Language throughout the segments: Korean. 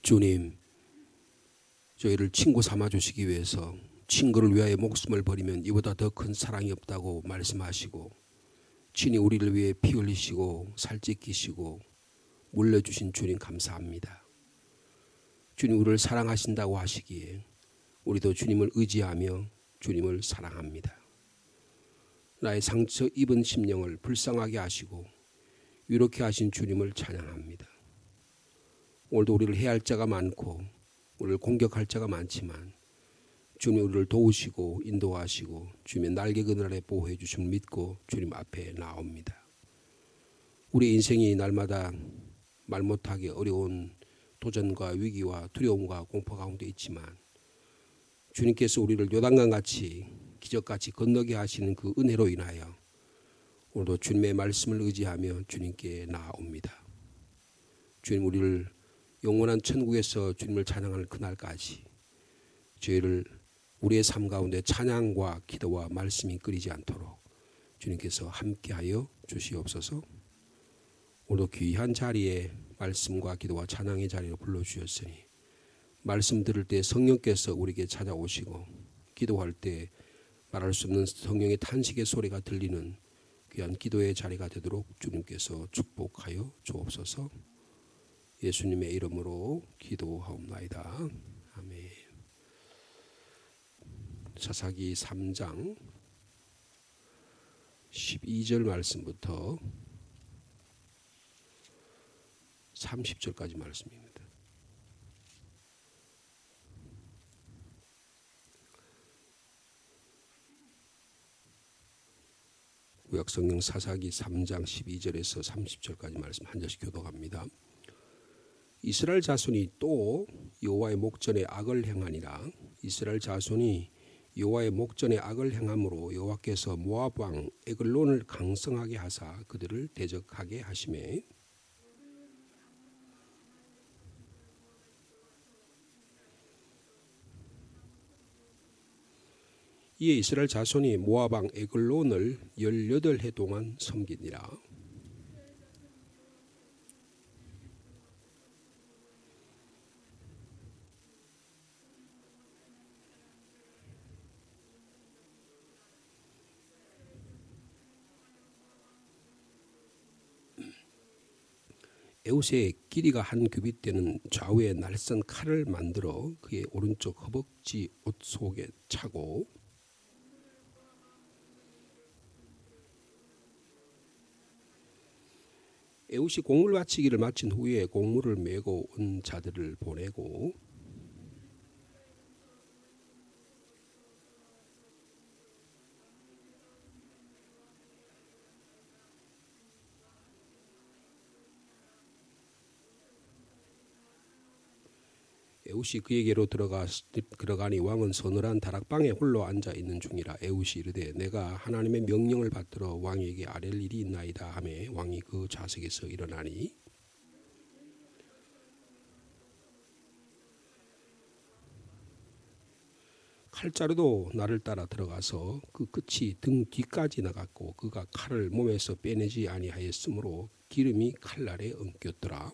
주님, 저희를 친구 삼아 주시기 위해서 친구를 위하여 목숨을 버리면 이보다 더 큰 사랑이 없다고 말씀하시고, 친히 우리를 위해 피 흘리시고 살찌끼시고 물려주신 주님 감사합니다. 주님 우리를 사랑하신다고 하시기에 우리도 주님을 의지하며 주님을 사랑합니다. 나의 상처 입은 심령을 불쌍하게 하시고 위로케 하신 주님을 찬양합니다. 오늘도 우리를 해할 자가 많고 우리를 공격할 자가 많지만 주님 우리를 도우시고 인도하시고 주님의 날개 그늘 아래 보호해 주심을 믿고 주님 앞에 나옵니다. 우리 인생이 날마다 말 못하게 어려운 도전과 위기와 두려움과 공포 가운데 있지만 주님께서 우리를 요단강같이 기적같이 건너게 하시는 그 은혜로 인하여 오늘도 주님의 말씀을 의지하며 주님께 나아옵니다. 주님 우리를 영원한 천국에서 주님을 찬양하는 그날까지 저희를 우리의 삶 가운데 찬양과 기도와 말씀이 끊이지 않도록 주님께서 함께하여 주시옵소서. 오늘도 귀한 자리에 말씀과 기도와 찬양의 자리로 불러주셨으니 말씀 들을 때 성령께서 우리에게 찾아오시고 기도할 때 말할 수 없는 성령의 탄식의 소리가 들리는 귀한 기도의 자리가 되도록 주님께서 축복하여 주옵소서. 예수님의 이름으로 기도하옵나이다. 아멘. 사사기 3장 12절 말씀부터 30절까지 말씀입니다. 구약성경 사사기 3장 12절에서 30절까지 말씀 한 절씩 교독합니다. 이스라엘 자손이 또 여호와의 목전에 악을 행하니라. 이스라엘 자손이 여호와의 목전에 악을 행함으로 여호와께서 모압 왕 에글론을 강성하게 하사 그들을 대적하게 하시매 이에 이스라엘 자손이 모압 왕 에글론을 18해 동안 섬기니라. 에웃의 길이가 한 규빗 되는 좌우에 날선 칼을 만들어 그의 오른쪽 허벅지 옷 속에 차고 에웃이 공물 바치기를 마친 후에 공물을 메고 온 자들을 보내고 에웃이 그에게로 들어가니 왕은 서늘한 다락방에 홀로 앉아 있는 중이라. 에웃이 이르되 내가 하나님의 명령을 받들어 왕에게 아랠 일이 있나이다 하매 왕이 그 좌석에서 일어나니 칼자루도 나를 따라 들어가서 그 끝이 등 뒤까지 나갔고 그가 칼을 몸에서 빼내지 아니하였으므로 기름이 칼날에 엉켰더라.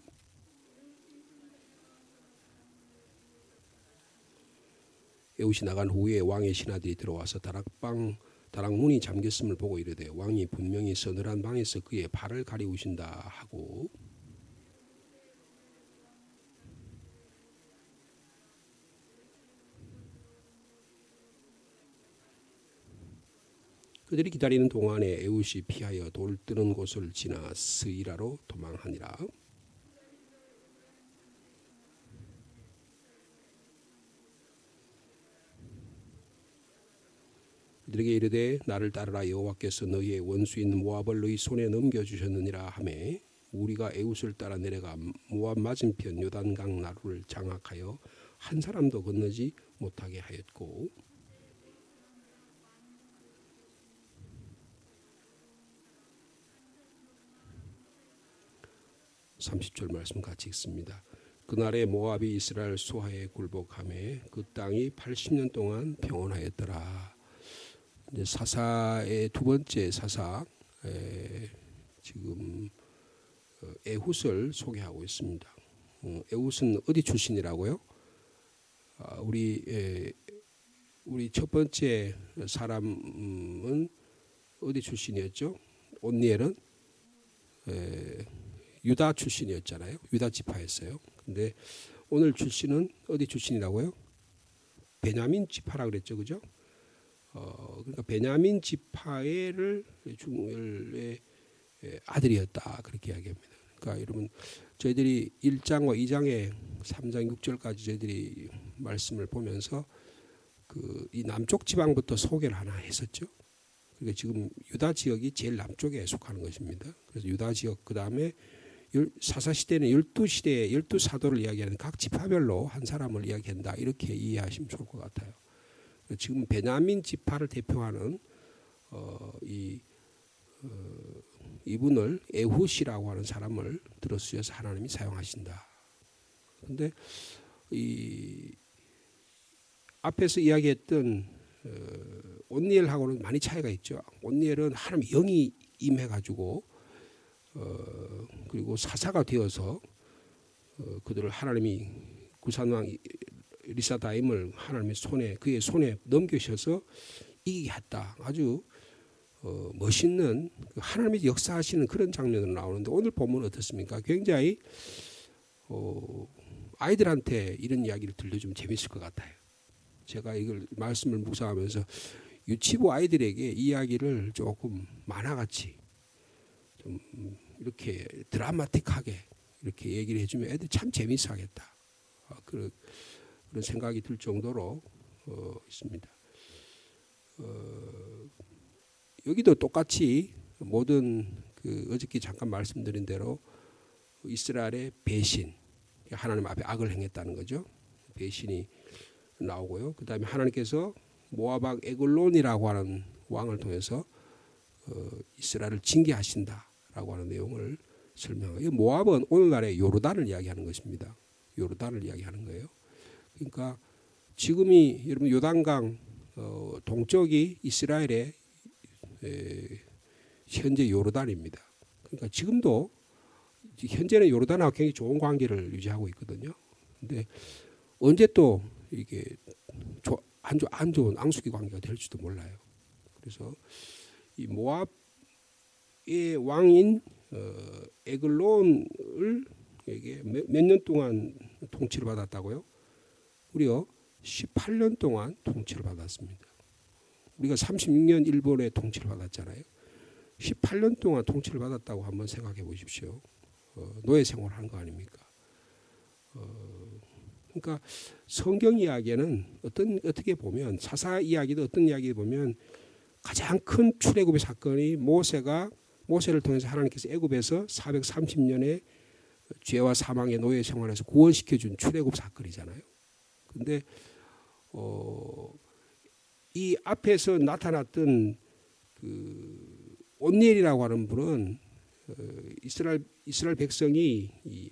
에웃이 나간 후에 왕의 신하들이 들어와서 다락 문이 잠겼음을 보고 이르되 왕이 분명히 서늘한 방에서 그의 발을 가리우신다 하고 그들이 기다리는 동안에 에웃이 피하여 돌 뜨는 곳을 지나 스이라로 도망하니라. 그들에게 이르되 나를 따르라. 여호와께서 너희의 원수인 모압을 너희 손에 넘겨주셨느니라 하매 우리가 에웃을 따라 내려가 모압 맞은편 요단강 나루를 장악하여 한 사람도 건너지 못하게 하였고 30절 말씀 같이 읽습니다. 그날에 모압이 이스라엘 수하에 굴복하매 그 땅이 80년 동안 평온하였더라. 이제 사사의 두 번째 사사 지금 에훗을 소개하고 있습니다. 에훗은 어디 출신이라고요? 우리 첫 번째 사람은 어디 출신이었죠? 온니엘은 유다 출신이었잖아요. 유다 지파였어요. 근데 오늘 출신은 어디 출신이라고요? 베냐민 지파라고 그랬죠, 그죠? 그러니까 베냐민 지파의 아들이었다 그렇게 이야기합니다. 그러니까 여러분 저희들이 1장과 2장에 3장 6절까지 저희들이 말씀을 보면서 이 남쪽 지방부터 소개를 하나 했었죠. 그러니까 지금 유다 지역이 제일 남쪽에 속하는 것입니다. 그래서 유다 지역 그 다음에 사사 시대는 12시대에 12사도를 이야기하는 각 지파별로 한 사람을 이야기한다 이렇게 이해하시면 좋을 것 같아요. 지금 베냐민 지파를 대표하는 이분을 에훗이라고 하는 사람을 들어 쓰여서 하나님이 사용하신다. 그런데 이 앞에서 이야기했던 온니엘하고는 많이 차이가 있죠. 온니엘은 하나님 영이 임해가지고 그리고 사사가 되어서 그들을 하나님이 구산왕 리사다임을 하나님의 그의 손에 넘겨셔서 이기게 했다. 아주 멋있는 하나님이 역사하시는 그런 장면으로 나오는데 오늘 보면 어떻습니까? 굉장히 아이들한테 이런 이야기를 들려주면 재밌을 것 같아요. 제가 이걸 말씀을 묵상하면서 유치부 아이들에게 이야기를 조금 만화같이 좀 이렇게 드라마틱하게 이렇게 얘기를 해주면 애들 참 재밌어 하겠다. 그런 생각이 들 정도로 있습니다. 여기도 똑같이 모든 어저께 잠깐 말씀드린 대로 이스라엘의 배신, 하나님 앞에 악을 행했다는 거죠. 배신이 나오고요. 그 다음에 하나님께서 모압 왕 에글론이라고 하는 왕을 통해서 이스라엘을 징계하신다라고 하는 내용을 설명해요. 모압은 오늘날의 요르단을 이야기하는 것입니다. 요르단을 이야기하는 거예요. 그러니까 지금이 여러분 요단강 동쪽이 이스라엘의 현재 요르단입니다. 그러니까 지금도 현재는 요르단하고 굉장히 좋은 관계를 유지하고 있거든요. 근데 언제 또 이게 안 좋은 앙숙의 관계가 될지도 몰라요. 그래서 이 모압의 왕인 에글론을 몇 년 동안 통치를 받았다고요? 무려 18년 동안 통치를 받았습니다. 우리가 36년 일본의 통치를 받았잖아요. 18년 동안 통치를 받았다고 한번 생각해 보십시오. 노예 생활한 거 아닙니까? 그러니까 성경 이야기는 어떻게 보면 사사 이야기도 어떤 이야기 보면 가장 큰 출애굽의 사건이 모세를 통해서 하나님께서 애굽에서 430년의 죄와 사망의 노예 생활에서 구원시켜준 출애굽 사건이잖아요. 근데 이 앞에서 나타났던 온니엘이라고 하는 분은 이스라엘 백성이 이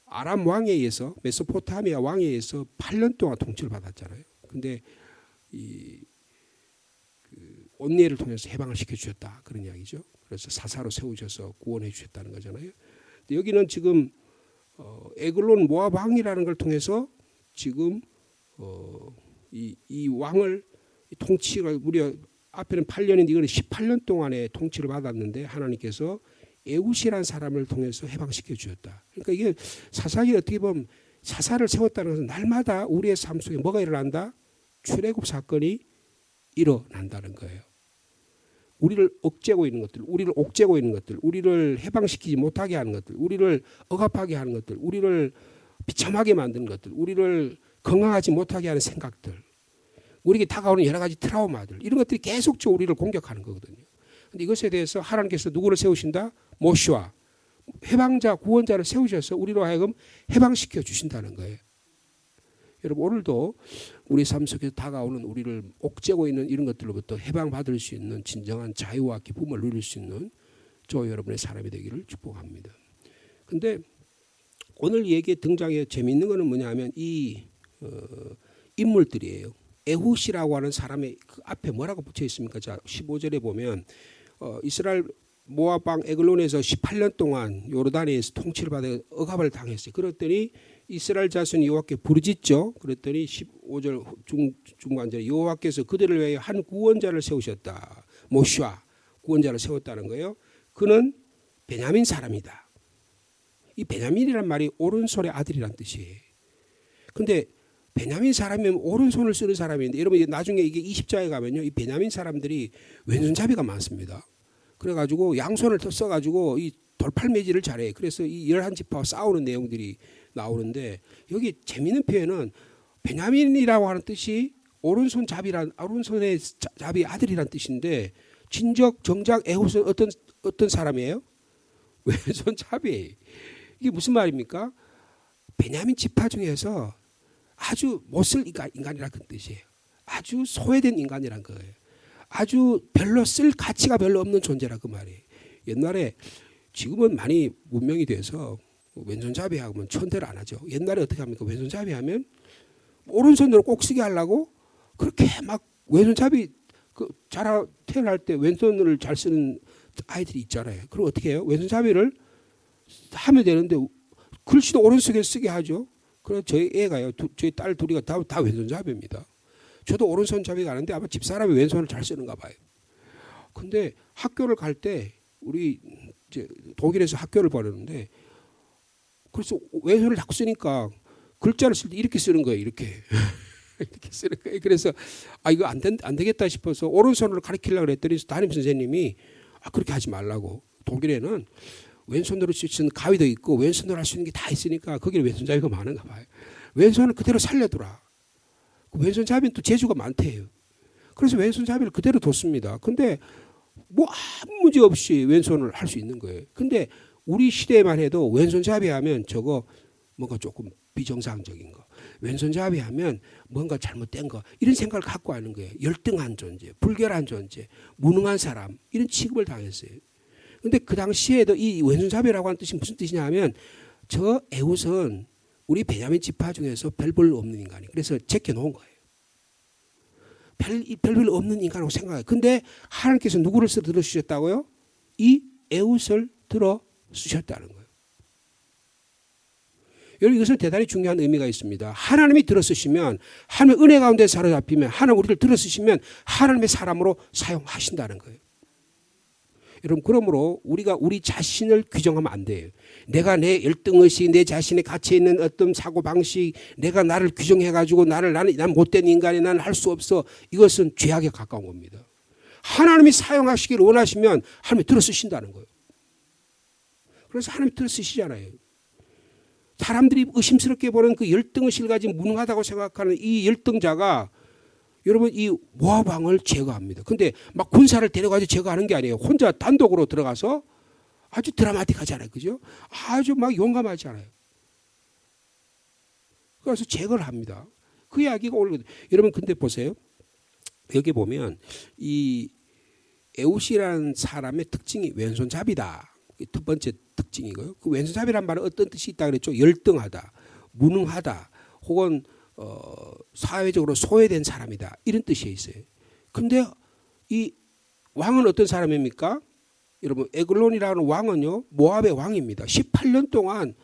아람 왕에 의해서 메소포타미아 왕에 의해서 8년 동안 통치를 받았잖아요. 근데 온니엘을 통해서 해방을 시켜주셨다 그런 이야기죠. 그래서 사사로 세우셔서 구원해 주셨다는 거잖아요. 근데 여기는 지금 에글론 모압 왕이라는 걸 통해서 지금 이 왕을 통치가 무려 앞에는 8년인데 이거는 18년 동안의 통치를 받았는데 하나님께서 에훗이라는 사람을 통해서 해방시켜 주셨다. 그러니까 이게 사사기 어떻게 보면 사사를 세웠다는 것은 날마다 우리의 삶 속에 뭐가 일어난다? 출애굽 사건이 일어난다는 거예요. 우리를 억제고 있는 것들, 우리를 옥죄고 있는 것들, 우리를 해방시키지 못하게 하는 것들, 우리를 억압하게 하는 것들, 우리를 비참하게 만드는 것들, 우리를 건강하지 못하게 하는 생각들, 우리에게 다가오는 여러 가지 트라우마들, 이런 것들이 계속적으로 우리를 공격하는 거거든요. 그런데 이것에 대해서 하나님께서 누구를 세우신다? 모시와 해방자, 구원자를 세우셔서 우리로 하여금 해방시켜 주신다는 거예요. 여러분 오늘도 우리 삶 속에서 다가오는 우리를 옥죄고 있는 이런 것들로부터 해방받을 수 있는 진정한 자유와 기쁨을 누릴 수 있는 저 여러분의 사람이 되기를 축복합니다. 그런데 오늘 얘기에 등장해 재미있는 것은 뭐냐면 이 인물들이에요. 에훗이라고 하는 사람의 그 앞에 뭐라고 붙여 있습니까? 자, 15절에 보면 이스라엘 모압 왕 에글론에서 18년 동안 요르단에서 통치를 받아 억압을 당했어요. 그랬더니 이스라엘 자손이 여호와께 부르짖죠. 그랬더니 15절 중간절에 여호와께서 그들을 위하여 한 구원자를 세우셨다. 모시와 구원자를 세웠다는 거예요. 그는 베냐민 사람이다. 이 베냐민이란 말이 오른손의 아들이란 뜻이에요. 근데 베냐민 사람이면 오른손을 쓰는 사람인데 여러분 나중에 이게 20장에 가면요. 이 베냐민 사람들이 왼손잡이가 많습니다. 그래가지고 양손을 써가지고 이 돌팔매질을 잘해. 그래서 이 11지파와 싸우는 내용들이 나오는데 여기 재미있는 표현은 베냐민이라고 하는 뜻이 오른손의 잡이 아들이란 뜻인데 진적 정작 에훗은 어떤 사람이에요? 왼손잡이. 이게 무슨 말입니까? 베냐민 지파 중에서 아주 못쓸 인간이라는 뜻이에요. 아주 소외된 인간이란 거예요. 아주 별로 쓸 가치가 별로 없는 존재라 그 말이에요. 옛날에 지금은 많이 문명이 돼서 왼손잡이 하면 천대를 안 하죠. 옛날에 어떻게 합니까? 왼손잡이 하면 오른손으로 꼭 쓰게 하려고 그렇게 막 왼손잡이 태어날 때 왼손을 잘 쓰는 아이들이 있잖아요. 그럼 어떻게 해요? 왼손잡이를 하면 되는데 글씨도 오른손에 쓰게 하죠. 그래서 저희 애가요, 저희 딸 둘이가 다 왼손잡이입니다. 저도 오른손잡이가 아는데 아마 집사람이 왼손을 잘 쓰는가 봐요. 근데 학교를 갈 때 우리 이제 독일에서 학교를 보려는데 그래서 왼손을 자꾸 쓰니까 글자를 쓸 때 이렇게 쓰는 거예요. 이렇게. 이렇게 쓰는 거예요. 그래서 이거 안 되겠다 싶어서 오른손으로 가르치려고 그랬더니 담임 선생님이 그렇게 하지 말라고. 독일에는 왼손으로 쓰는 가위도 있고 왼손으로 할 수 있는 게 다 있으니까 거기는 왼손잡이가 많은가 봐요. 왼손을 그대로 살려두라. 왼손잡이는 또 재주가 많대요. 그래서 왼손잡이를 그대로 뒀습니다. 근데 뭐 아무 문제 없이 왼손을 할 수 있는 거예요. 근데 우리 시대에만 해도 왼손잡이 하면 저거 뭔가 조금 비정상적인 거. 왼손잡이 하면 뭔가 잘못된 거. 이런 생각을 갖고 하는 거예요. 열등한 존재, 불결한 존재, 무능한 사람. 이런 취급을 당했어요. 근데 그 당시에도 이 왼손잡이라고 하는 뜻이 무슨 뜻이냐 하면 저 에훗은 우리 베냐민 지파 중에서 별 볼 없는 인간이. 그래서 제껴놓은 거예요. 별 없는 인간이라고 생각해요. 근데 하나님께서 누구를 들어 쓰셨다고요? 이 에훗을 들어 쓰셨다는 거예요. 여러분 이것은 대단히 중요한 의미가 있습니다. 하나님이 들어 쓰시면 하나님의 은혜 가운데 사로잡히면 하나님 우리를 들어 쓰시면 하나님의 사람으로 사용하신다는 거예요. 여러분 그러므로 우리가 우리 자신을 규정하면 안 돼요. 내가 내 열등의식, 내 자신의 가치에 있는 어떤 사고방식, 내가 나를 규정해가지고 나는 못된 인간이 나는 할 수 없어. 이것은 죄악에 가까운 겁니다. 하나님이 사용하시기를 원하시면 하나님이 들어 쓰신다는 거예요. 그래서 하나님이 들어 쓰시잖아요. 사람들이 의심스럽게 보는 그 열등의식을 가진 무능하다고 생각하는 이 열등자가 여러분 이 모압 왕을 제거합니다. 근데 막 군사를 데려가서 제거하는 게 아니에요. 혼자 단독으로 들어가서 아주 드라마틱하잖아요. 그죠? 아주 막 용감하잖아요. 그래서 제거를 합니다. 그 이야기가 오늘 여러분 근데 보세요. 여기 보면 이 에훗이라는 사람의 특징이 왼손잡이다. 첫 번째 특징이고요. 그 왼손잡이란 말은 어떤 뜻이 있다 그랬죠? 열등하다, 무능하다, 혹은 사회적으로 소외된 사람이다. 이런 뜻이 있어요. 근데 이 왕은 어떤 사람입니까? 여러분 에글론이라는 왕은요. 모압의 왕입니다. 18년 동안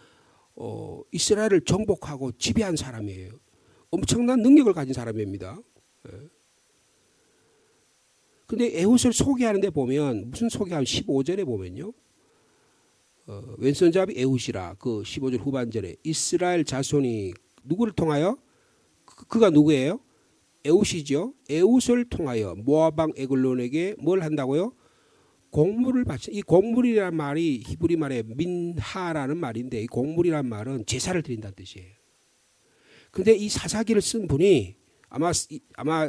이스라엘을 정복하고 지배한 사람이에요. 엄청난 능력을 가진 사람입니다. 근데 에훗을 소개하는 데 보면 무슨 소개하면 15절에 보면요. 왼손잡이 에훗이라 그 15절 후반절에 이스라엘 자손이 누구를 통하여 그가 누구예요? 에훗이죠. 에훗을 통하여 모압 왕 에글론에게 뭘 한다고요? 곡물을 바치. 이 곡물이라는 말이 히브리 말에 민하라는 말인데 이 곡물이라는 말은 제사를 드린다는 뜻이에요. 근데 이 사사기를 쓴 분이 아마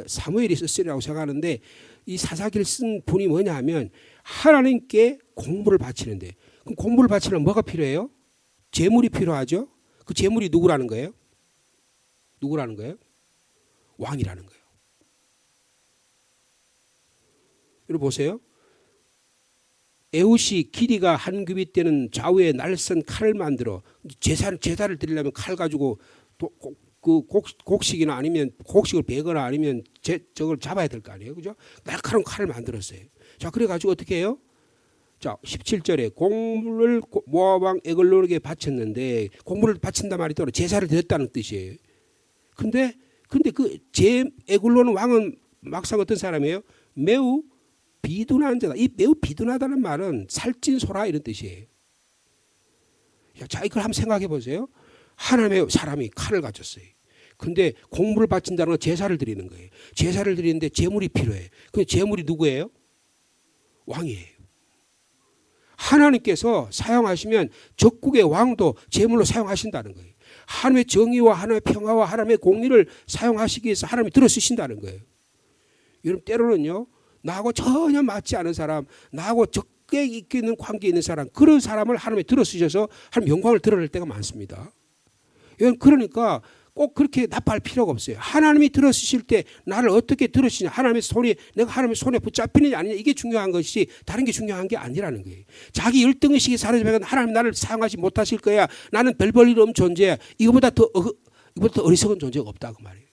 사무엘이 썼으리라고 생각하는데 이 사사기를 쓴 분이 뭐냐 하면 하나님께 곡물을 바치는데 그럼 곡물을 바치려면 뭐가 필요해요? 제물이 필요하죠. 그 제물이 누구라는 거예요? 누구라는 거예요? 왕이라는 거예요. 여러분 보세요. 에훗이 길이가 한 규빗 되는 좌우에 날선 칼을 만들어 제사를 드리려면 칼 가지고 그 곡식이나 아니면 곡식을 베거나 아니면 저걸 잡아야 될 거 아니에요. 그죠? 날카로운 칼을 만들었어요. 자, 그래가지고 어떻게 해요? 자, 17절에 곡물을 모압 왕 에글론에게 바쳤는데, 곡물을 바친단 말이 또 제사를 드렸다는 뜻이에요. 근데 그 에글론 왕은 막상 어떤 사람이에요? 매우 비둔한 자다. 이 매우 비둔하다는 말은 살찐소라 이런 뜻이에요. 자, 이걸 한번 생각해 보세요. 하나님의 사람이 칼을 가졌어요. 근데 곡물을 바친다는 건 제사를 드리는 거예요. 제사를 드리는데 제물이 필요해. 그 제물이 누구예요? 왕이에요. 하나님께서 사용하시면 적국의 왕도 제물로 사용하신다는 거예요. 하나님의 정의와 하나님의 평화와 하나님의 공의를 사용하시기 위해서 하나님이 들어 쓰신다는 거예요. 여러분, 때로는요, 나하고 전혀 맞지 않은 사람, 나하고 적게 있는 관계에 있는 사람, 그런 사람을 하나님이 들어 쓰셔서 하나님 영광을 드러낼 때가 많습니다. 여러분, 그러니까 꼭 그렇게 나빠할 필요가 없어요. 하나님이 들어 쓰실 때 나를 어떻게 들어 쓰냐, 하나님의 손이, 내가 하나님의 손에 붙잡히느냐 아니냐, 이게 중요한 것이 다른 게 중요한 게 아니라는 거예요. 자기 열등의식이 사라지면 하나님 나를 사용하지 못하실 거야, 나는 별 볼 일 없는 존재야, 이거보다 더 어리석은 존재가 없다 그 말이에요.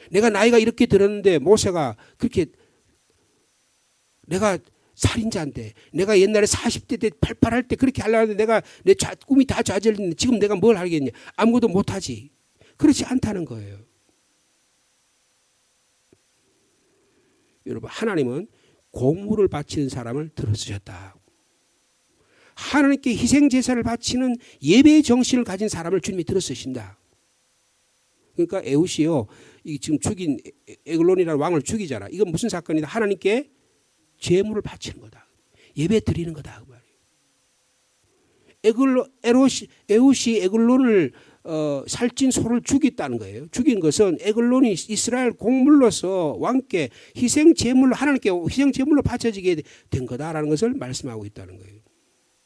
내가 나이가 이렇게 들었는데 모세가 그렇게, 내가 살인자인데, 내가 옛날에 40대 때 팔팔할 때 그렇게 하려는데 내가 내 꿈이 다 좌절했는데 지금 내가 뭘 하겠냐, 아무것도 못하지. 그렇지 않다는 거예요. 여러분, 하나님은 곡물을 바치는 사람을 들어쓰셨다. 하나님께 희생제사를 바치는 예배의 정신을 가진 사람을 주님이 들어쓰신다. 그러니까 에훗이요, 이 지금 죽인 에글론이라는 왕을 죽이잖아. 이건 무슨 사건이다? 하나님께 제물을 바치는 거다. 예배 드리는 거다. 에훗이 에글론을 살찐 소를 죽였다는 거예요. 죽인 것은 에글론이 이스라엘 곡물로서 왕께 희생 제물로, 하나님께 희생 제물로 바쳐지게 된 거다라는 것을 말씀하고 있다는 거예요.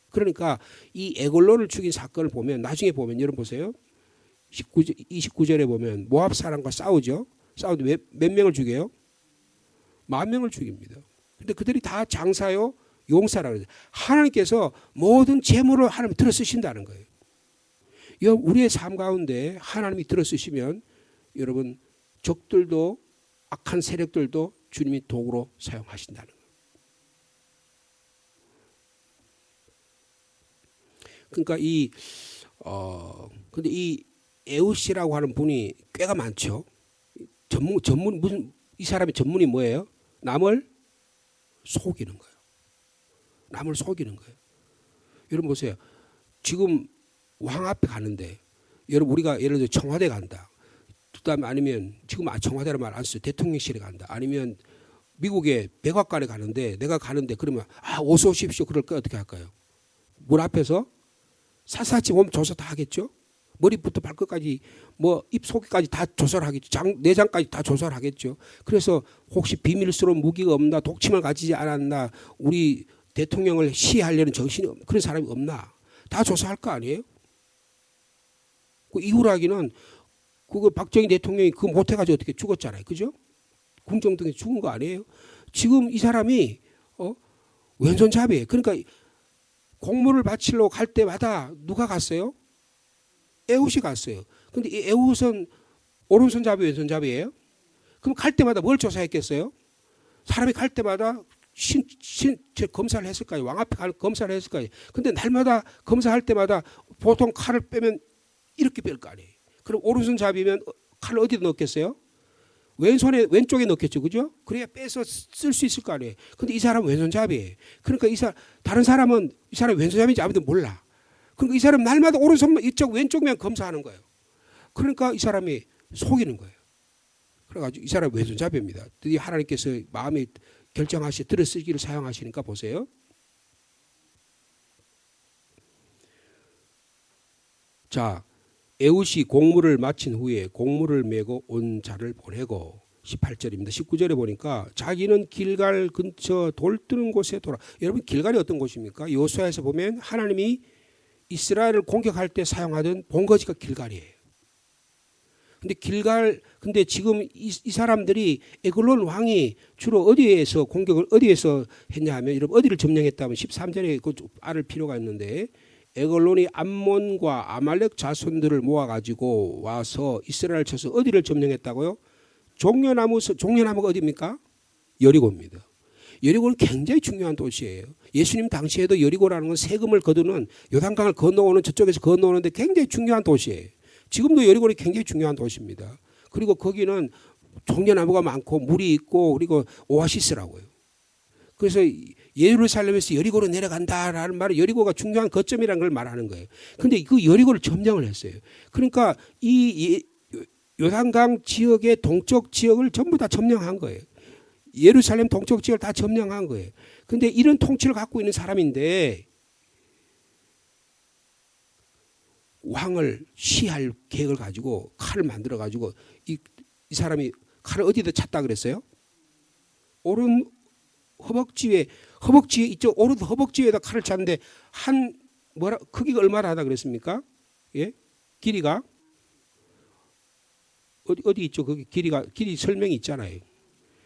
그러니까 이 에글론을 죽인 사건을 보면, 나중에 보면, 여러분 보세요. 29절에 보면 모압 사람과 싸우죠. 싸우는데 몇 명을 죽여요? 10,000명을 죽입니다. 근데 그들이 다 장사요, 용사라고 해요. 하나님께서 모든 재물을 하나님 들어 쓰신다는 거예요. 우리의 삶 가운데 하나님이 들어 쓰시면 여러분, 적들도 악한 세력들도 주님이 도구로 사용하신다는 거예요. 그러니까 근데 이 에훗이라고 하는 분이 꽤가 많죠. 전문 무슨, 이 사람의 전문이 뭐예요? 남을 속이는 거예요. 남을 속이는 거예요. 여러분 보세요. 지금 왕 앞에 가는데, 여러분 우리가 예를 들어 청와대 간다. 그다음에 아니면 지금 청와대라 말 안 써요. 대통령실에 간다. 아니면 미국의 백악관에 가는데, 내가 가는데 그러면 어서 오십시오. 그럴 거 어떻게 할까요? 문 앞에서 샅샅이 보면 조사 다 하겠죠. 머리부터 발끝까지 뭐 입속까지 다 조사를 하겠죠. 내장까지 다 조사를 하겠죠. 그래서 혹시 비밀스러운 무기가 없나, 독침을 가지지 않았나, 우리 대통령을 시해하려는 정신이 그런 사람이 없나, 다 조사할 거 아니에요. 그 이후라기는 그거 박정희 대통령이 그거 못해가지고 어떻게 죽었잖아요. 그죠? 궁정동에 죽은 거 아니에요. 지금 이 사람이 왼손잡이에요. 그러니까 곡물을 바치러 갈 때마다 누가 갔어요? 에훗이 갔어요. 근데 이 에훗은 오른손잡이 왼손잡이에요? 그럼 갈 때마다 뭘 조사했겠어요? 사람이 갈 때마다 검사를 했을까요? 왕 앞에 검사를 했을까요? 근데 날마다 검사할 때마다 보통 칼을 빼면 이렇게 뺄 거 아니에요. 그럼 오른손잡이면 칼을 어디다 넣겠어요? 왼쪽에 넣겠죠. 그죠? 그래야 빼서 쓸 수 있을 거 아니에요. 근데 이 사람은 왼손잡이에요. 그러니까 다른 사람은 이 사람이 왼손잡이인지 아무도 몰라. 그러니까 이 사람 날마다 오른손만, 이쪽 왼쪽만 검사하는 거예요. 그러니까 이 사람이 속이는 거예요. 그래가지고 이 사람이 왼손잡이입니다. 드디어 하나님께서 마음에 결정하시 들어쓰기를 사용하시니까 보세요. 자, 에훗이 곡물을 마친 후에 곡물을 메고 온 자를 보내고, 18절입니다. 19절에 보니까 자기는 길갈 근처 돌 뜨는 곳에 돌아. 여러분, 길갈이 어떤 곳입니까? 여호수아에서 보면 하나님이 이스라엘을 공격할 때 사용하던 본거지가 길갈이에요. 근데 지금 이 사람들이 에글론 왕이 주로 어디에서 공격을 어디에서 했냐 하면, 여러분 어디를 점령했다면 13절에 그 알을 필요가 있는데, 에글론이 암몬과 아말렉 자손들을 모아가지고 와서 이스라엘 쳐서 어디를 점령했다고요? 종려나무가 어디입니까? 여리고입니다. 여리고는 굉장히 중요한 도시예요. 예수님 당시에도 여리고라는 건 세금을 거두는 요단강을 건너오는 저쪽에서 건너오는데 굉장히 중요한 도시예요. 지금도 여리고는 굉장히 중요한 도시입니다. 그리고 거기는 종려나무가 많고 물이 있고 그리고 오아시스라고요. 그래서 예루살렘에서 여리고로 내려간다라는 말은 여리고가 중요한 거점이라는 걸 말하는 거예요. 그런데 그 여리고를 점령을 했어요. 그러니까 이 요단강 지역의 동쪽 지역을 전부 다 점령한 거예요. 예루살렘 동쪽 지역을 다 점령한 거예요. 그런데 이런 통치를 갖고 있는 사람인데 왕을 시할 계획을 가지고 칼을 만들어 가지고 이 사람이 칼을 어디다 찼다 그랬어요? 오른 허벅지 이쪽 오른 허벅지 위에다 칼을 찼는데 크기가 얼마나 하다 그랬습니까? 예? 길이가 어디 있죠? 거기 길이 설명이 있잖아요.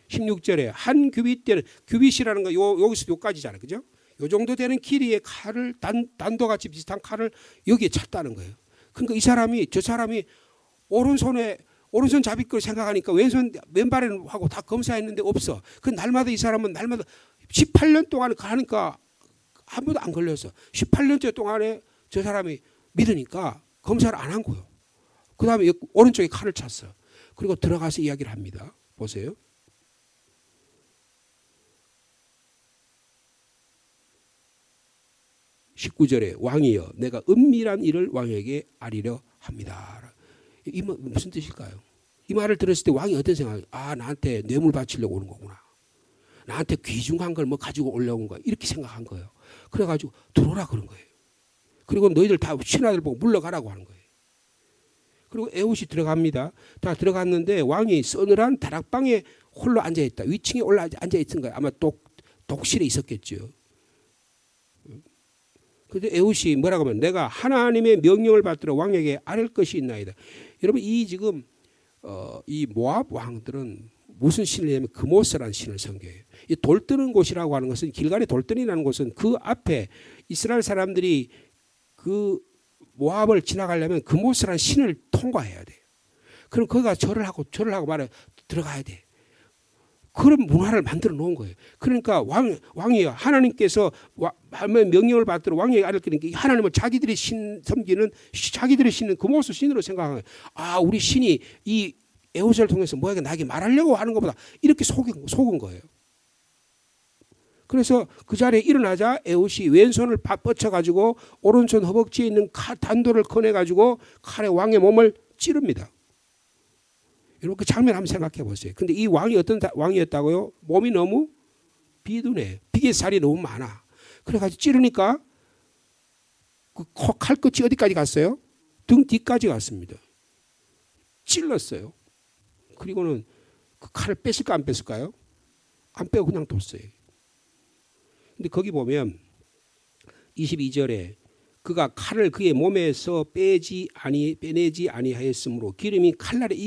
16절에 한 규빗대는 규빗이라는 거 여기서 요까지잖아요. 그죠? 요 정도 되는 길이의 칼을 단도같이 비슷한 칼을 여기에 찼다는 거예요. 그러니까 저 사람이 오른손 잡을 걸 생각하니까 왼발에는 하고 다 검사했는데 없어. 그 날마다 이 사람은 날마다 18년 동안 가니까 한 번도 안 걸렸어. 18년째 동안에 저 사람이 믿으니까 검사를 안 한 거예요. 그 다음에 오른쪽에 칼을 찼어. 그리고 들어가서 이야기를 합니다. 보세요. 19절에 왕이여 내가 은밀한 일을 왕에게 아리려 합니다. 이 무슨 뜻일까요? 이 말을 들었을 때 왕이 어떤 생각이? 나한테 뇌물 바치려고 오는 거구나. 나한테 귀중한 걸 뭐 가지고 올라온 거야. 이렇게 생각한 거예요. 그래가지고 들어오라 그런 거예요. 그리고 너희들 다 신하들 보고 물러가라고 하는 거예요. 그리고 에훗이 들어갑니다. 다 들어갔는데 왕이 서늘한 다락방에 홀로 앉아있다. 위층에 올라 앉아있던 거예요. 아마 독실에 있었겠죠. 그런데 에훗이 뭐라고 하면 내가 하나님의 명령을 받들어 왕에게 아뢰 것이 있나이다. 여러분 지금 이 모압 왕들은 무슨 신이냐면 그모스라는 신을 섬겨요. 이 돌뜨는 곳이라고 하는 것은 길갈의 돌뜨니라는 곳은 그 앞에 이스라엘 사람들이 그 모압을 지나가려면 그모스라는 신을 통과해야 돼요. 그럼 거기가 절을 하고 말해 들어가야 돼. 그런 문화를 만들어 놓은 거예요. 그러니까 왕이 하나님께서 명령을 받들어 왕에게 아뢰 거니까 하나님을 자기들이 섬기는 자기들의 신은 그모스 신으로 생각하는 거예요. 우리 신이 이 에훗을 통해서 뭐에게 나에게 말하려고 하는 것보다 이렇게 속은 거예요. 그래서 그 자리에 일어나자 에훗이 왼손을 뻗쳐가지고 오른손 허벅지에 있는 단도를 꺼내가지고 칼에 왕의 몸을 찌릅니다. 여러분 그 장면 한번 생각해 보세요. 근데 이 왕이 어떤 왕이었다고요? 몸이 너무 비둔해. 비계살이 너무 많아. 그래가지고 찌르니까 그 칼끝이 어디까지 갔어요? 등 뒤까지 갔습니다. 찔렀어요. 그리고는 그 칼을 뺐을까 안 뺐을까요? 안 빼고 그냥 뒀어요. 근데 거기 보면 22절에 그가 칼을 그의 몸에서 빼내지 아니하였으므로 기름이 칼날에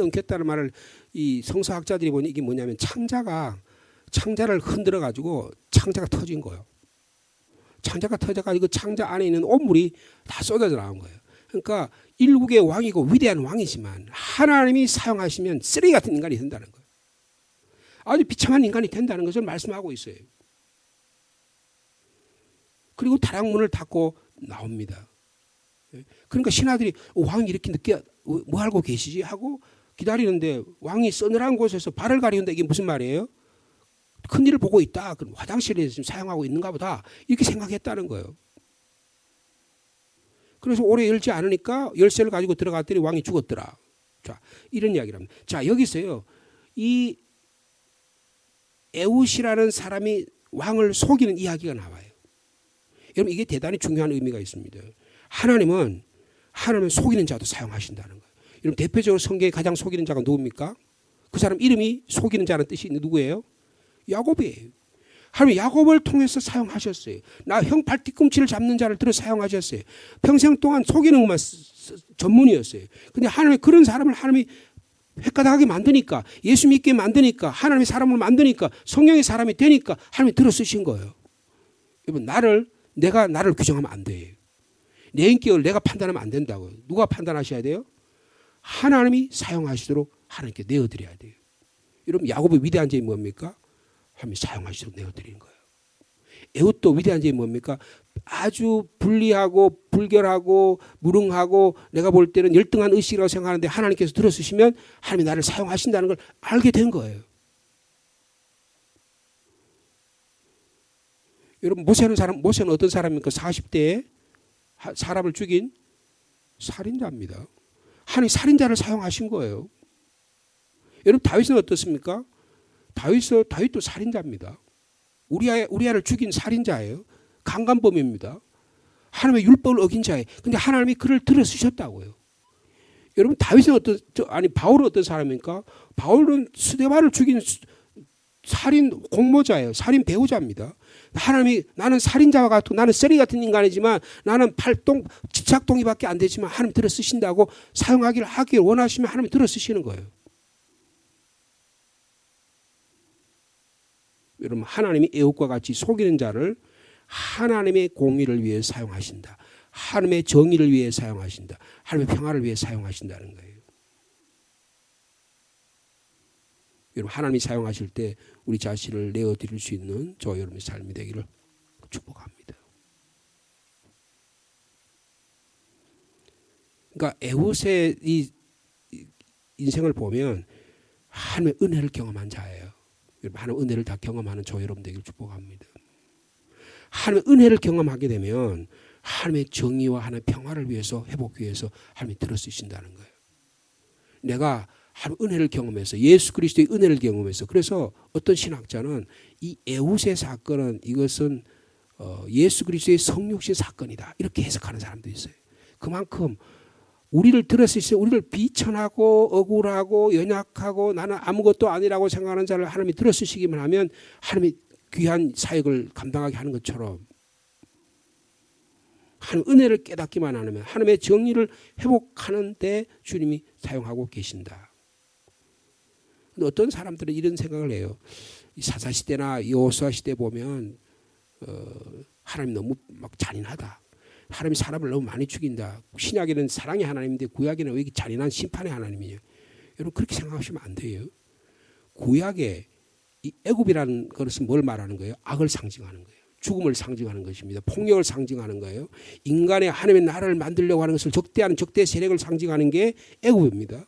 엉켰다는 말을 이 성서학자들이 보니 이게 뭐냐면 창자를 흔들어 가지고 창자가 터진 거예요. 창자가 터져가지고 창자 안에 있는 온물이 다 쏟아져 나온 거예요. 그러니까 일국의 왕이고 위대한 왕이지만 하나님이 사용하시면 쓰레기 같은 인간이 된다는 거예요. 아주 비참한 인간이 된다는 것을 말씀하고 있어요. 그리고 다락문을 닫고 나옵니다. 그러니까 신하들이 왕이 이렇게 늦게 뭐 하고 계시지 하고 기다리는데 왕이 서늘한 곳에서 발을 가리운다. 이게 무슨 말이에요? 큰일을 보고 있다. 그럼 화장실에 지금 사용하고 있는가 보다. 이렇게 생각했다는 거예요. 그래서 오래 열지 않으니까 열쇠를 가지고 들어갔더니 왕이 죽었더라. 자, 이런 이야기를 합니다. 자, 여기서요. 이 에훗이라는 사람이 왕을 속이는 이야기가 나와요. 여러분 이게 대단히 중요한 의미가 있습니다. 하나님은 속이는 자도 사용하신다는 거예요. 여러분 대표적으로 성경에 가장 속이는 자가 누굽니까? 그 사람 이름이 속이는 자는 뜻이 누구예요? 야곱이에요. 하나님 야곱을 통해서 사용하셨어요. 나 형 발 뒤꿈치를 잡는 자를 들어 사용하셨어요. 평생 동안 속이는 것만 전문이었어요. 그런데 하나님 그런 사람을 하나님이 헷가닥하게 만드니까 예수 믿게 만드니까 하나님의 사람을 만드니까 성령의 사람이 되니까 하나님이 들어 쓰신 거예요. 여러분 내가 나를 규정하면 안 돼요. 내 인격을 내가 판단하면 안 된다고요. 누가 판단하셔야 돼요? 하나님이 사용하시도록 하나님께 내어드려야 돼요. 여러분 야곱의 위대한 점이 뭡니까? 하나님이 사용하시도록 내어드리는 거예요. 에훗도 위대한 점이 뭡니까? 아주 불리하고 불결하고 무능하고 내가 볼 때는 열등한 의식이라고 생각하는데 하나님께서 들어주시면 하나님이 나를 사용하신다는 걸 알게 된 거예요. 여러분 모세는 어떤 사람입니까? 40대에 사람을 죽인 살인자입니다. 하나님 살인자를 사용하신 거예요. 여러분 다윗은 어떻습니까? 다윗도 살인자입니다. 우리아를 죽인 살인자예요. 강간범입니다. 하나님의 율법을 어긴 자예요. 근데 하나님이 그를 들어쓰셨다고요. 여러분 다윗은 바울은 어떤 사람입니까? 바울은 스데반을 죽인 살인 공모자예요. 살인 배우자입니다. 하나님이 나는 살인자와 같고 나는 쓰레기 같은 인간이지만 나는 지착동의밖에 안 되지만 하나님 들어 쓰신다고 하길 원하시면 하나님이 들어 쓰시는 거예요. 여러분 하나님이 애굽과 같이 속이는 자를 하나님의 공의를 위해 사용하신다. 하나님의 정의를 위해 사용하신다. 하나님의 평화를 위해 사용하신다는 거예요. 여러분 하나님이 사용하실 때 우리 자신을 내어드릴 수 있는 저와 여러분의 삶이 되기를 축복합니다. 그러니까 에훗의 이 인생을 보면 하나님의 은혜를 경험한 자예요. 여러분 하나님의 은혜를 다 경험하는 저와 여러분 되기를 축복합니다. 하나님의 은혜를 경험하게 되면 하나님의 정의와 하나님의 평화를 위해서 회복하기 위해서 하나님이 들어쓰신다는 거예요. 내가 하나님의 은혜를 경험해서 예수 그리스도의 은혜를 경험해서 그래서 어떤 신학자는 이 에훗의 사건은 이것은 예수 그리스도의 성육신 사건이다 이렇게 해석하는 사람도 있어요. 그만큼 우리를 들어쓰시고 우리를 비천하고 억울하고 연약하고 나는 아무것도 아니라고 생각하는 자를 하나님이 들어쓰시기만 하면 하나님이 귀한 사역을 감당하게 하는 것처럼 하나님의 은혜를 깨닫기만 하면 하나님의 정의를 회복하는 데 주님이 사용하고 계신다. 근데 어떤 사람들은 이런 생각을 해요. 사사시대나 여호수아 시대 보면 하나님 너무 막 잔인하다. 하나님이 사람을 너무 많이 죽인다. 신약에는 사랑의 하나님인데 구약에는 왜 이렇게 잔인한 심판의 하나님이에요. 여러분 그렇게 생각하시면 안 돼요. 구약에 이 애굽이라는 것은 뭘 말하는 거예요? 악을 상징하는 거예요. 죽음을 상징하는 것입니다. 폭력을 상징하는 거예요. 인간의 하나님의 나라를 만들려고 하는 것을 적대하는 적대 세력을 상징하는 게 애굽입니다.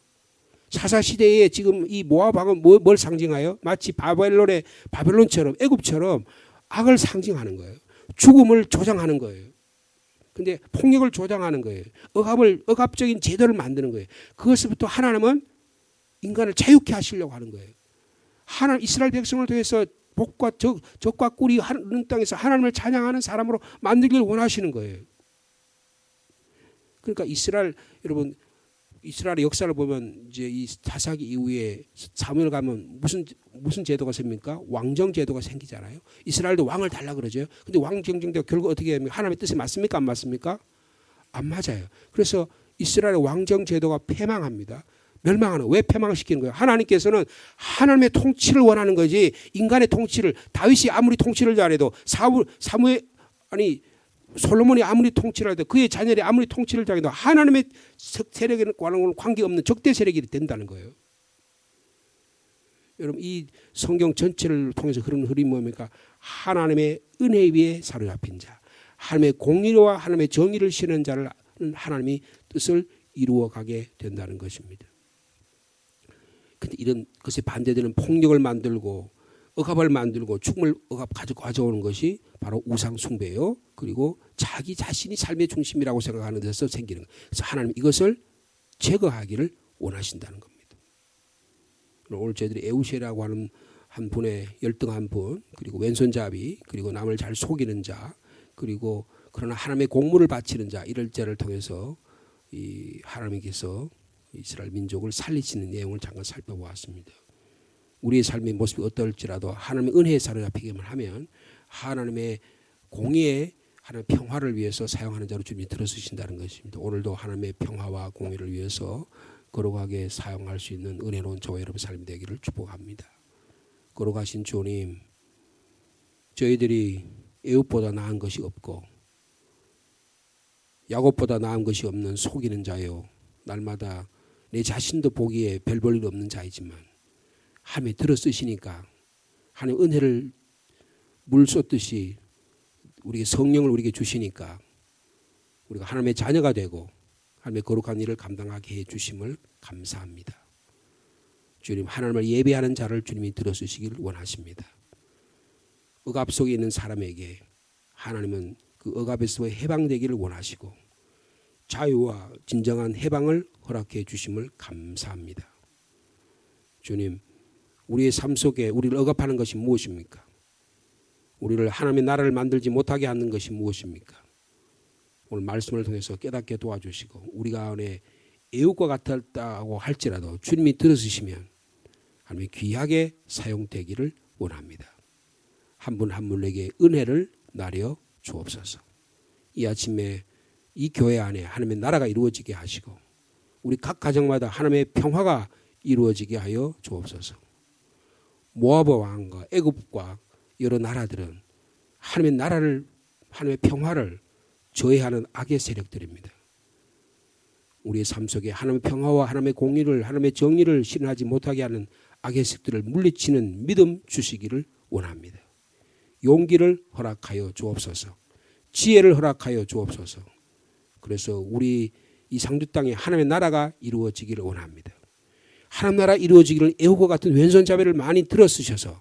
사사시대에 지금 이 모압왕은 뭘 상징하여? 마치 바벨론처럼 애굽처럼 악을 상징하는 거예요. 죽음을 조장하는 거예요. 근데 폭력을 조장하는 거예요. 억압적인 제도를 만드는 거예요. 그것부터 하나님은 인간을 자유케 하시려고 하는 거예요. 하나님 이스라엘 백성을 통해서 복과 적과 꿀이 하는 땅에서 하나님을 찬양하는 사람으로 만들기를 원하시는 거예요. 그러니까 여러분 이스라엘의 역사를 보면 이제 이 사사기 이후에 사무엘 가면 무슨 제도가 생깁니까? 왕정 제도가 생기잖아요. 이스라엘도 왕을 달라 그러죠. 근데 왕정제가 결국 어떻게 하면 하나님의 뜻에 맞습니까? 안 맞습니까? 안 맞아요. 그래서 이스라엘의 왕정 제도가 폐망합니다. 멸망하는 왜 폐망시키는 거예요? 하나님께서는 하나님의 통치를 원하는 거지 인간의 통치를 다윗이 아무리 통치를 잘해도 솔로몬이 아무리 통치를 해도 그의 자녀들이 아무리 통치를 잘해도 하나님의 세력과는 관계없는 적대 세력이 된다는 거예요. 여러분 이 성경 전체를 통해서 흐르는 흐름이 뭡니까? 하나님의 은혜 위에 사로잡힌 자, 하나님의 공의와 하나님의 정의를 신은 자를 하나님이 뜻을 이루어가게 된다는 것입니다. 근데 이런 것에 반대되는 폭력을 만들고 억압을 만들고 죽음을 가져오는 것이 바로 우상 숭배요. 그리고 자기 자신이 삶의 중심이라고 생각하는 데서 생기는 거예요. 그래서 하나님 이것을 제거하기를 원하신다는 겁니다. 오늘 저희들이 에우시라고 하는 한 분의 열등한 분, 그리고 왼손잡이, 그리고 남을 잘 속이는 자, 그리고 그러나 하나님의 공물을 바치는 자 이럴 자를 통해서 이 하나님께서 이스라엘 민족을 살리시는 내용을 잠깐 살펴보았습니다. 우리의 삶의 모습이 어떨지라도 하나님의 은혜에 사로잡히기만 하면 하나님의 공의에 하나님의 평화를 위해서 사용하는 자로 주님이 들어서신다는 것입니다. 오늘도 하나님의 평화와 공의를 위해서 거룩하게 사용할 수 있는 은혜로운 저와 여러분의 삶이 되기를 축복합니다. 거룩하신 주님, 저희들이 애굽보다 나은 것이 없고 야곱보다 나은 것이 없는 속이는 자요, 날마다 내 자신도 보기에 별 볼 일 없는 자이지만 하나님이 들어 쓰시니까 하나님 은혜를 물 쏟듯이 우리에게 성령을 우리에게 주시니까 우리가 하나님의 자녀가 되고 하나님의 거룩한 일을 감당하게 해주심을 감사합니다. 주님, 하나님을 예배하는 자를 주님이 들어주시길 원하십니다. 억압 속에 있는 사람에게 하나님은 그 억압에서 해방되기를 원하시고 자유와 진정한 해방을 허락해 주심을 감사합니다. 주님, 우리의 삶 속에 우리를 억압하는 것이 무엇입니까? 우리를 하나님의 나라를 만들지 못하게 하는 것이 무엇입니까? 오늘 말씀을 통해서 깨닫게 도와주시고 우리가 안에 애국과 같았다고 할지라도 주님이 들어주시면 하나님의 귀하게 사용되기를 원합니다. 한 분 한 분에게 은혜를 나려 주옵소서. 이 아침에 이 교회 안에 하나님의 나라가 이루어지게 하시고 우리 각 가정마다 하나님의 평화가 이루어지게 하여 주옵소서. 모압 왕과 애굽과 여러 나라들은 하나님의 나라를 하나님의 평화를 저해하는 악의 세력들입니다. 우리의 삶 속에 하나님의 평화와 하나님의 공의를 하나님의 정의를 실현하지 못하게 하는 악의 세력들을 물리치는 믿음 주시기를 원합니다. 용기를 허락하여 주옵소서. 지혜를 허락하여 주옵소서. 그래서 우리 이 상주 땅에 하나님의 나라가 이루어지기를 원합니다. 하나님 나라 이루어지기를 애호과 같은 왼손잡이를 많이 들어쓰셔서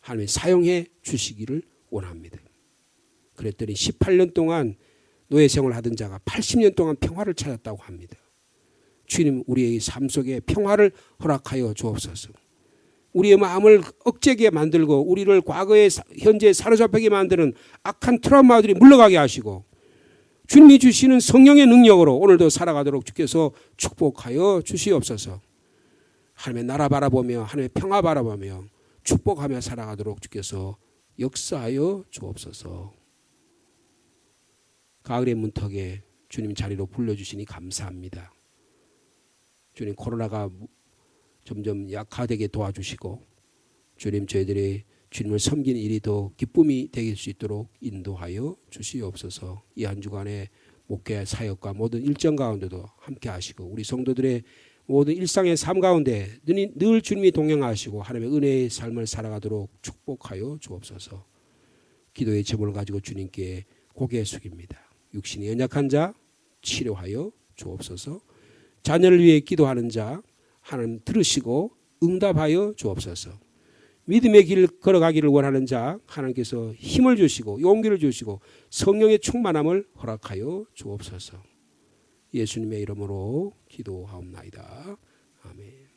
하나님 사용해 주시기를 원합니다. 그랬더니 18년 동안 노예 생활을 하던 자가 80년 동안 평화를 찾았다고 합니다. 주님, 우리의 삶 속에 평화를 허락하여 주옵소서. 우리의 마음을 억제게 만들고 우리를 과거에 현재에 사로잡히게 만드는 악한 트라우마들이 물러가게 하시고 주님이 주시는 성령의 능력으로 오늘도 살아가도록 주께서 축복하여 주시옵소서. 하나님의 나라 바라보며 하나님의 평화 바라보며 축복하며 살아가도록 주께서 역사하여 주옵소서. 가을의 문턱에 주님 자리로 불러주시니 감사합니다. 주님, 코로나가 점점 약화되게 도와주시고 주님, 저희들이 주님을 섬기는 일이 더 기쁨이 될 수 있도록 인도하여 주시옵소서. 이 한 주간의 목회 사역과 모든 일정 가운데도 함께 하시고 우리 성도들의 모든 일상의 삶 가운데 늘 주님이 동행하시고 하나님의 은혜의 삶을 살아가도록 축복하여 주옵소서. 기도의 제목을 가지고 주님께 고개 숙입니다. 육신이 연약한 자 치료하여 주옵소서. 자녀를 위해 기도하는 자 하나님 들으시고 응답하여 주옵소서. 믿음의 길 걸어가기를 원하는 자 하나님께서 힘을 주시고 용기를 주시고 성령의 충만함을 허락하여 주옵소서. 예수님의 이름으로 기도하옵나이다. 아멘.